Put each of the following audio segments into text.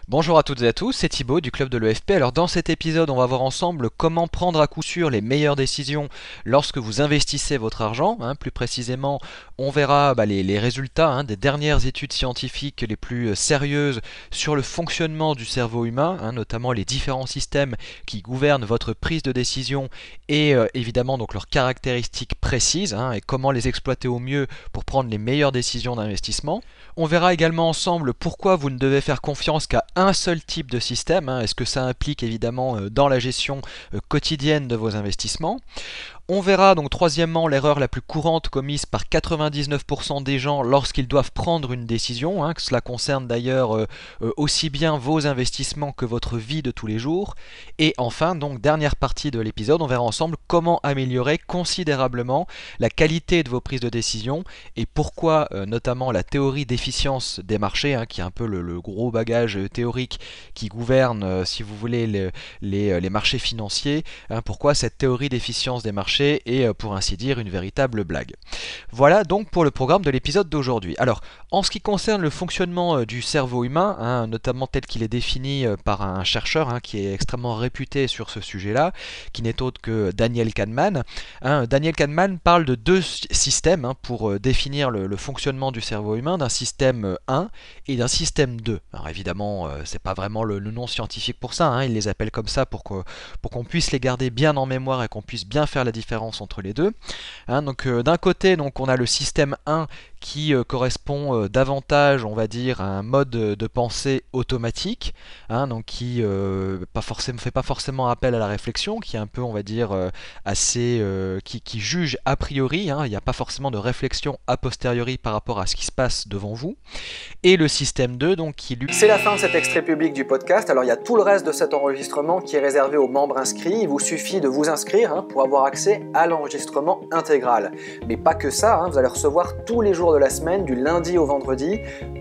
Bonjour à toutes et à tous, c'est Thibaut du club de l'EFP. Alors dans cet épisode, on va voir ensemble comment prendre à coup sûr les meilleures décisions lorsque vous investissez votre argent. Plus précisément, on verra les résultats des dernières études scientifiques les plus sérieuses sur le fonctionnement du cerveau humain, notamment les différents systèmes qui gouvernent votre prise de décision et évidemment donc leurs caractéristiques précises et comment les exploiter au mieux pour prendre les meilleures décisions d'investissement. On verra également ensemble pourquoi vous ne devez faire confiance qu'à un seul type de système, et ce que ça implique évidemment dans la gestion quotidienne de vos investissements. On verra donc troisièmement l'erreur la plus courante commise par 99% des gens lorsqu'ils doivent prendre une décision, que cela concerne d'ailleurs aussi bien vos investissements que votre vie de tous les jours. Et enfin, donc dernière partie de l'épisode, on verra ensemble comment améliorer considérablement la qualité de vos prises de décision et pourquoi notamment la théorie d'efficience des marchés, qui est un peu le gros bagage théorique qui gouverne, si vous voulez, les marchés financiers, pourquoi cette théorie d'efficience des marchés et pour ainsi dire une véritable blague. Voilà donc pour le programme de l'épisode d'aujourd'hui. Alors en ce qui concerne le fonctionnement du cerveau humain, notamment tel qu'il est défini par un chercheur qui est extrêmement réputé sur ce sujet-là, qui n'est autre que Daniel Kahneman. Daniel Kahneman parle de deux systèmes pour définir le fonctionnement du cerveau humain, d'un système 1 et d'un système 2. Alors évidemment, c'est pas vraiment le nom scientifique pour ça, il les appelle comme ça pour qu'on puisse les garder bien en mémoire et qu'on puisse bien faire la différence entre les deux. Donc d'un côté, donc on a le système 1 qui correspond davantage, on va dire, à un mode de pensée automatique, donc qui fait pas forcément appel à la réflexion, qui est un peu, on va dire, qui juge a priori. Il n'y a pas forcément de réflexion a posteriori par rapport à ce qui se passe devant vous. Et le système 2, donc qui lui... C'est la fin de cet extrait public du podcast. Alors il y a tout le reste de cet enregistrement qui est réservé aux membres inscrits. Il vous suffit de vous inscrire pour avoir accès à l'enregistrement intégral. Mais pas que ça, vous allez recevoir tous les jours de la semaine, du lundi au vendredi,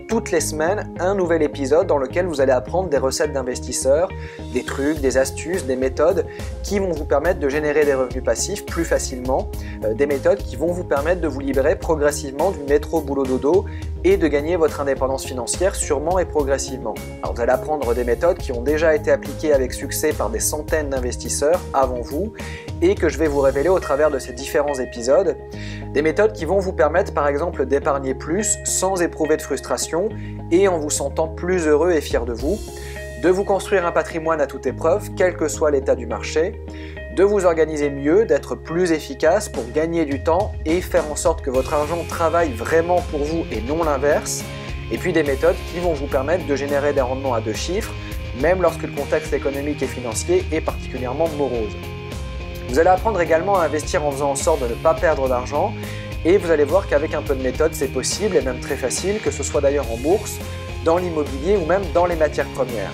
toutes les semaines, un nouvel épisode dans lequel vous allez apprendre des recettes d'investisseurs, des trucs, des astuces, des méthodes qui vont vous permettre de générer des revenus passifs plus facilement, des méthodes qui vont vous permettre de vous libérer progressivement du métro boulot dodo et de gagner votre indépendance financière sûrement et progressivement. Alors vous allez apprendre des méthodes qui ont déjà été appliquées avec succès par des centaines d'investisseurs avant vous et que je vais vous révéler au travers de ces différents épisodes. Des méthodes qui vont vous permettre par exemple d'épargner plus sans éprouver de frustration et en vous sentant plus heureux et fier de vous, de vous construire un patrimoine à toute épreuve, quel que soit l'état du marché, de vous organiser mieux, d'être plus efficace pour gagner du temps et faire en sorte que votre argent travaille vraiment pour vous et non l'inverse, et puis des méthodes qui vont vous permettre de générer des rendements à 2 chiffres, même lorsque le contexte économique et financier est particulièrement morose. Vous allez apprendre également à investir en faisant en sorte de ne pas perdre d'argent, et vous allez voir qu'avec un peu de méthode, c'est possible et même très facile, que ce soit d'ailleurs en bourse, dans l'immobilier ou même dans les matières premières.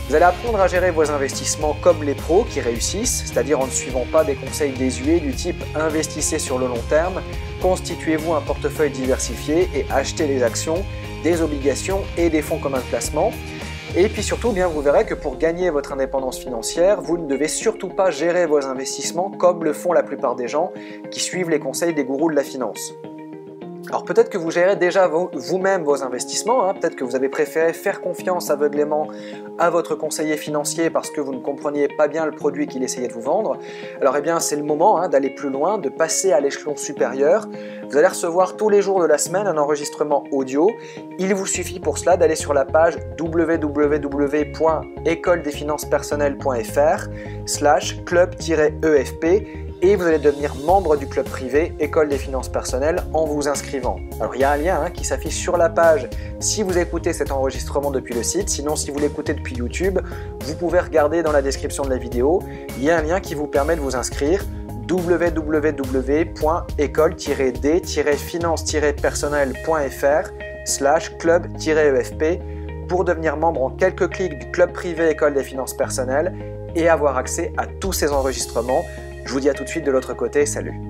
Vous allez apprendre à gérer vos investissements comme les pros qui réussissent, c'est-à-dire en ne suivant pas des conseils désuets du type « investissez sur le long terme », constituez-vous un portefeuille diversifié et achetez des actions, des obligations et des fonds communs de placement. Et puis surtout, vous verrez que pour gagner votre indépendance financière, vous ne devez surtout pas gérer vos investissements comme le font la plupart des gens qui suivent les conseils des gourous de la finance. Alors peut-être que vous gérez déjà vous-même vos investissements, peut-être que vous avez préféré faire confiance aveuglément à votre conseiller financier parce que vous ne compreniez pas bien le produit qu'il essayait de vous vendre. Alors c'est le moment d'aller plus loin, de passer à l'échelon supérieur. Vous allez recevoir tous les jours de la semaine un enregistrement audio. Il vous suffit pour cela d'aller sur la page www.écoledesfinances-personnelles.fr/club-EFP et vous allez devenir membre du club privé École des Finances Personnelles en vous inscrivant. Alors il y a un lien qui s'affiche sur la page si vous écoutez cet enregistrement depuis le site, sinon si vous l'écoutez depuis YouTube, vous pouvez regarder dans la description de la vidéo, il y a un lien qui vous permet de vous inscrire www.école-des-finances-personnelles.fr/club-EFP pour devenir membre en quelques clics du club privé École des Finances Personnelles et avoir accès à tous ces enregistrements. Je vous dis à tout de suite de l'autre côté, salut!